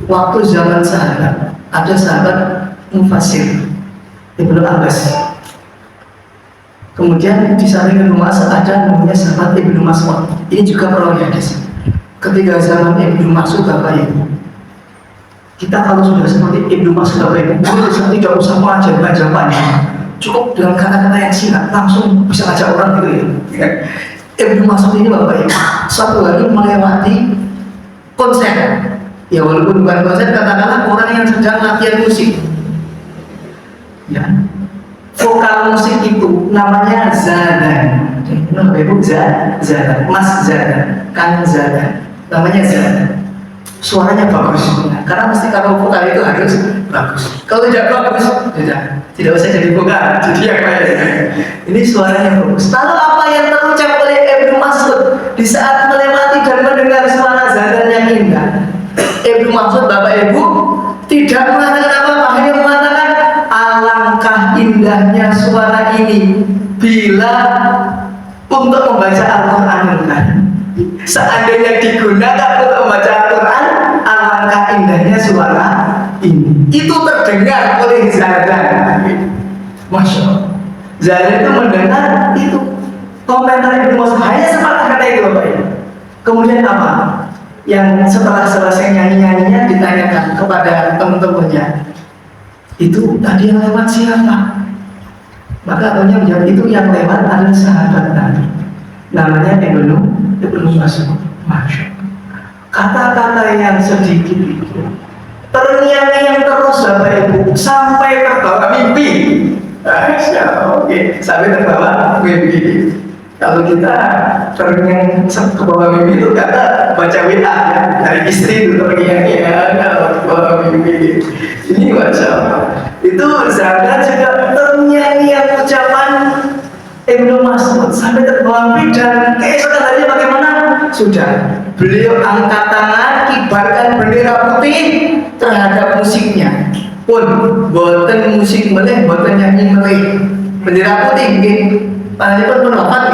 waktu zaman sahabat, ada sahabat Mufassir Ibnu Abbas. Kemudian di samping Ibnu Mas'ud ada namanya sahabat Ibnu Mas'ud. Ini juga perawi hadis. Ketika zaman Ibnu Mas'ud Bapak Ibu, kita kalau sudah seperti Ibnu Mas'ud Bapak Ibu, tidak usah mengajar panjang, cukup dengan kata-kata yang singkat langsung bisa ngajak orang gitu ya. Ibnu Mas'ud ini Bapak Ibu, suatu hari melewati konser. Ya walaupun bukan konser, katakanlah orang yang sedang latihan musik. Ya. Vokal musik itu namanya Zadan. Bapak Ibu Zadan, Mas Zadan, Kang Zadan, namanya Zadan. Suaranya bagus, karena mesti kalau vokal itu harus bagus. Kalau tidak bagus, tidak usah jadi vokal, jadi yang lain. Ini suaranya bagus. Lalu apa yang terucap oleh Ibnu Mas'ud di saat melewati dan mendengar suara Zadan yang indah? Ibnu Mas'ud Bapak Ibu tidak mengatakan apa-apa, hanya mengatakan alangkah indahnya suara ini bila untuk membaca Al-Quran. Seandainya digunakan untuk membaca Al-Quran, alangkah indahnya suara ini. Itu terdengar oleh Zadan. Masya Allah. Zadan itu mendengar itu komentar Ibnu Mas'ud, hanya sepatah kata itu Bapak Ibu. Kemudian apa? Yang setelah selesai nyanyi-nyanyinya ditanyakan kepada teman-temannya, itu tadi yang lewat siapa? Maka akhirnya menjawab, itu yang lewat adalah sahabat Nabi, namanya Ibnu Mas'ud. Masya Allah. Kata-kata yang sedikit itu terngiang-ngiang terus Bapak Ibu sampai terbawa mimpi. Oke, sampai terbawa mimpi. Kalau kita terngiang ke bawah mimpi itu kata baca WA ya, dari istri itu terngiang-ngiang ke bawah mimpi. Ini Masya Allah. Itu Zadan juga terngiang-ngiang ucapan Ibnu Mas'ud sampai terbawa mimpi, dan keesokan harinya bagaimana? Sudah beliau angkat tangan, kibarkan bendera putih terhadap musiknya. Pun boten musik meleh, boten nyanyi meleh, bendera putih mungkin. Padahal pun menolak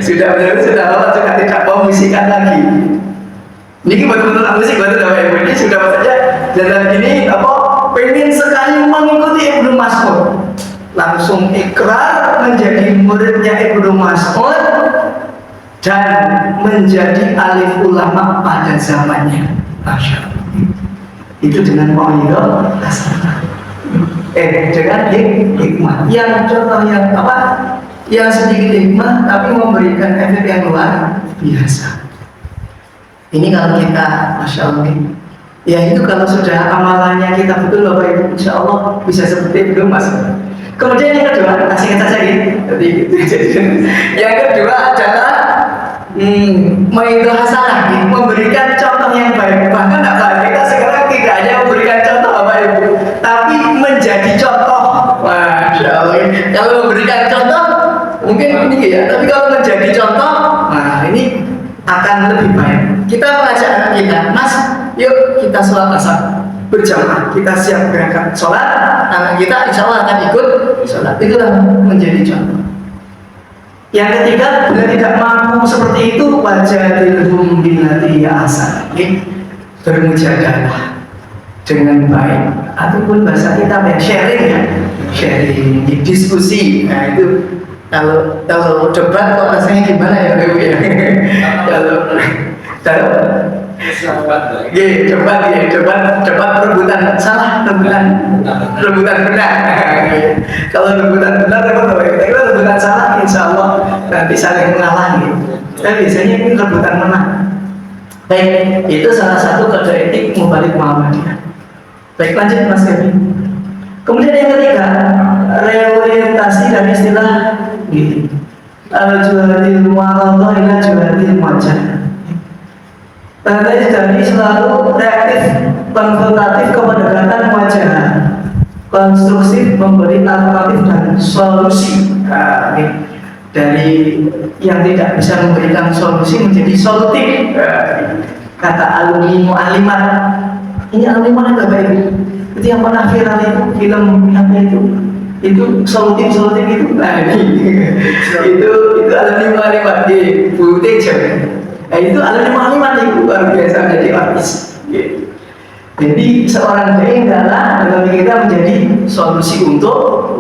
sudah lewat, sudah tidak mau musikan lagi. Ini betul-betul musik, betul Bapak Ibu. Ini sudah saja jalan ini apa? Pengen sekali mengikuti Ibnu Mas'ud, langsung ikrar menjadi muridnya Ibnu Mas'ud dan menjadi alif ulama pada zamannya. Masya Allah. Itu dengan mau'izah hasanah. Dengan hikmah. Yang contoh yang apa? Yang sedikit hikmah tapi memberikan efek yang luar biasa. Ini kalau kita, Masya Allah, ya itu kalau sudah amalannya kita betul Bapak Ibu, Insya Allah bisa seperti itu Mas. Kemudian yang kedua, singkat saja gitu. Yang kedua adalah mau'izah hasanah, memberikan contoh yang baik. Bahkan kita sekarang tidak hanya memberikan contoh Bapak Ibu, tapi menjadi contoh. Masya Allah. Kalau memberikan contoh mungkin ini ya, tapi kalau menjadi contoh, nah ini akan lebih baik. Kita mengajak anak kita, Mas, yuk kita sholat asar berjamaah, kita siap berangkat sholat, anak kita insya Allah akan ikut sholat. Itulah menjadi contoh. Yang ketiga, bila tidak mampu seperti itu, wajadilhum billati ahsan. Bermujadalah dengan baik, ataupun bahasa kita sharing ya, sharing, diskusi. Nah itu kalau debat kok rasanya gimana ya Ibu ya? kalau debat rebutan salah, rebutan benar. Kalau rebutan benar, kita rebutan salah, insya Allah nanti saling mengalah gitu. Tapi biasanya ini rebutan menang. Baik, itu salah satu kode etik Mubalik Muhammadiyah. Baik, lanjut Mas Kevin. Kemudian yang ketiga, reorientasi dari istilah gitu. Al-juhadil mu'aradhah ila juhadil mu'ajjah. Dari selalu reaktif, konfrontatif ke pendekatan wajah, konstruksif, memberi alternatif dan solusi. Dari yang tidak bisa memberikan solusi menjadi solutif. Kata alumni mu'alimat. Ini alumni mana Bapak Ibu? Itu yang pernah viral itu film apa itu solutif itu. Nah ini itu alumni mu'alimat di Bu Tejo. Nah itu alumni mu'alimat itu luar biasa menjadi artis. Jadi seorang dai dalam kita menjadi solusi untuk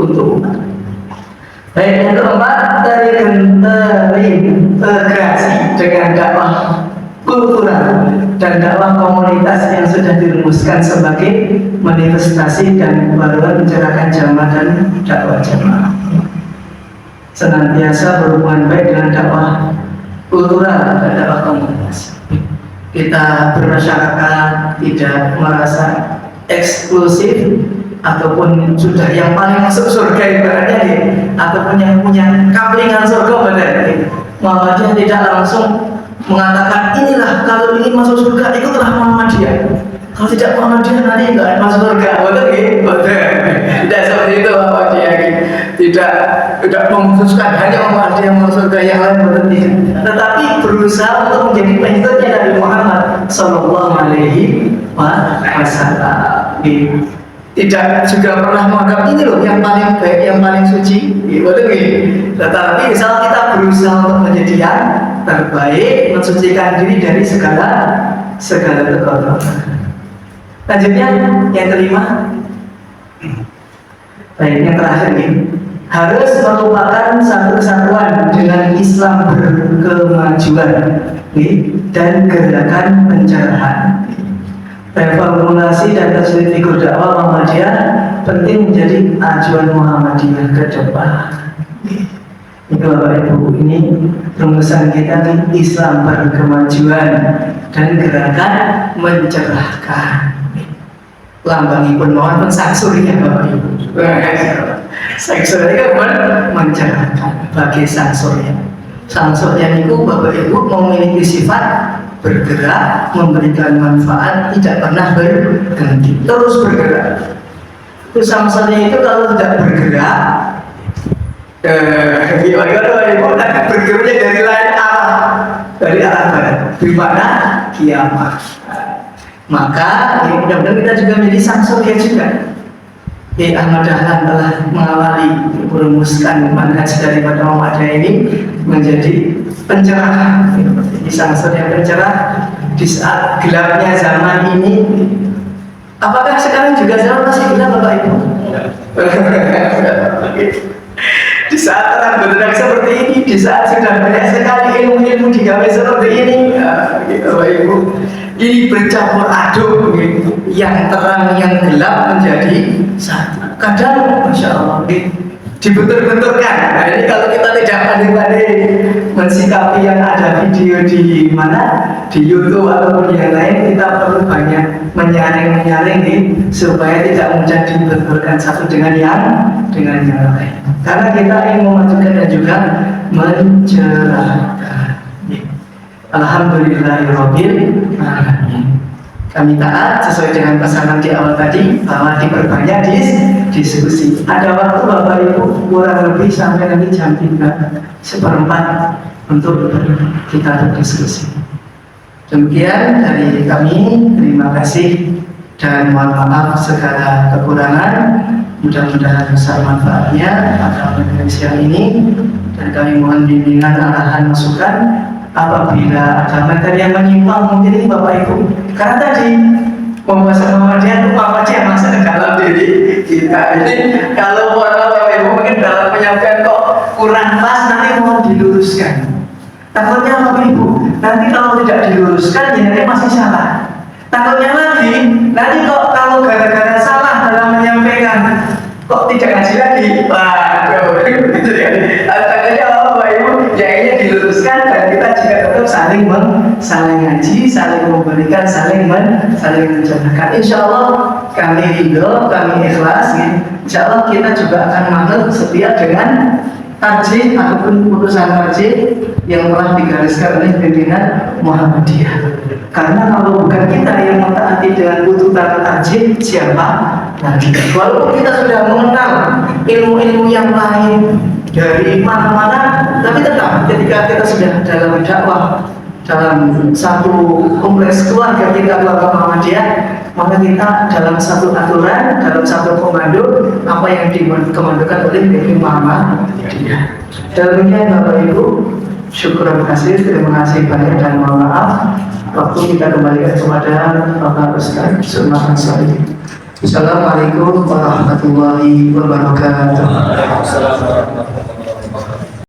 baik. Yang keempat, terintegrasi dengan dakwah kultural dan dakwah komunitas yang sudah dirumuskan sebagai manifestasi dan baruan mencerahkan jamaah dan dakwah jamaah. Senantiasa berhubungan baik dengan dakwah kultural dan dakwah komunitas. Kita bermasyarakat tidak merasa eksklusif ataupun sudah yang paling masuk surga ibaratnya gitu, ataupun yang punya kaplingan surga benar gitu. Muhammadiyah tidak langsung mengatakan inilah kalau ingin masuk surga ikutlah Muhammadiyah, kalau tidak Muhammadiyah nanti tidak masuk surga, betul gitu? Tidak seperti itu Muhammadiyah gitu. Tidak memutuskan hanya Muhammadiyah masuk surga, yang lain betul tidak, tetapi berusaha untuk menjadi pengikutnya Nabi Muhammad Sallallahu Alaihi Wasallam gitu. Tidak juga pernah menganggap ini loh yang paling baik, yang paling suci, betul gitu. Tetapi misal kita berusaha untuk menjadi yang terbaik, mensucikan diri dari segala kekotoran. Lanjutnya yang kelima, baik yang terakhir nih, harus merupakan satu kesatuan dengan Islam berkemajuan dan gerakan pencerahan. Reformulasi dan tasawuf figur dakwah Muhammadiyah penting menjadi ajuan Muhammadiyah ke depan. Itu Bapak Ibu, ini rumusan kita nih, Islam berkemajuan dan gerakan mencerahkan. Lambangipun mohon pensaksur ya Bapak Ibu. Saksur ini kan mencerahkan bagi sang surya. Sang surya itu Bapak Ibu memiliki sifat bergerak, memberikan manfaat, tidak pernah berhenti, terus bergerak. Itu samsanya itu kalau tidak bergerak, bergeraknya dari lain arah, dari arah barat, di mana kiamat. Maka ya, mudah-mudahan kita juga menjadi sang surya juga. Ahmad Dahlan telah mengawali merumuskan manhaj daripada Muhammadiyah ini menjadi pencerah, jadi sang surya pencerah di saat gelapnya zaman ini. Apakah sekarang juga zaman masih gelap Bapak Ibu? Di saat terang benderang seperti ini, di saat sudah banyak sekali ilmu-ilmu digawe seperti ini, Bapak Ibu, ini bercampur aduk gitu. Yang terang yang gelap menjadi satu. Kadang Masya Allah dibentur-benturkan. Nah ini kalau kita tidak pandai-pandai mensikapi yang ada video di mana, di YouTube ataupun yang lain, kita perlu banyak menyaring supaya tidak mudah dibenturkan satu dengan yang lain. Karena kita ingin memajukan dan juga mencerahkan. Alhamdulillahirabbil alamin. Kami taat sesuai dengan pesanan di awal tadi bahwa diperbanyak diskusi. Ada waktu Bapak Ibu kurang lebih sampai nanti jam 3:04 untuk kita berdiskusi. Demikian dari kami, terima kasih. dan mohon maaf segala kekurangan. Mudah-mudahan besar manfaatnya pada majelis yang ini, dan kami mohon bimbingan arahan masukan apabila ada materi yang menyimpang mungkin ini Bapak Ibu, karena tadi pembahasan Muhammadiyah itu Muhammadiyah masuk ke dalam diri kita. Ini kalau Bapak Ibu mungkin dalam penyampaian kok kurang pas, nanti mohon diluruskan. Takutnya Bapak Ibu nanti kalau tidak diluruskan ya nanti masih salah. Takutnya lagi nanti kok kalau gara-gara salah dalam menyampaikan kok tidak ngaji lagi, waduh gitu ya. Takutnya Bapak Ibu ya ini diluruskan, dan kita juga tetap saling ngaji, saling memberikan, saling menjalankan. Insya Allah kami ridho, kami ikhlas ya. Insya Allah kita juga akan manut setia dengan tajwid ataupun putusan tajwid yang telah digariskan oleh pimpinan Muhammadiyah. Karena kalau bukan kita yang mentaati dengan putusan tajwid, siapa lagi? Walaupun kita sudah mengenal ilmu-ilmu yang lain dari mana-mana, tapi tetap ketika kita sudah dalam dakwah, dalam satu kompleks keluarga kita keluarga Muhammadiyah, maka kita dalam satu aturan, dalam satu komando apa yang dikomandokan oleh BP Muhammadiyah. Demikian Bapak Ibu, syukur kasih, terima kasih banyak dan mohon maaf. Waktu kita kembalikan kepada Bapak Ustaz Sunnah Ansari. Assalamualaikum warahmatullahi wabarakatuh.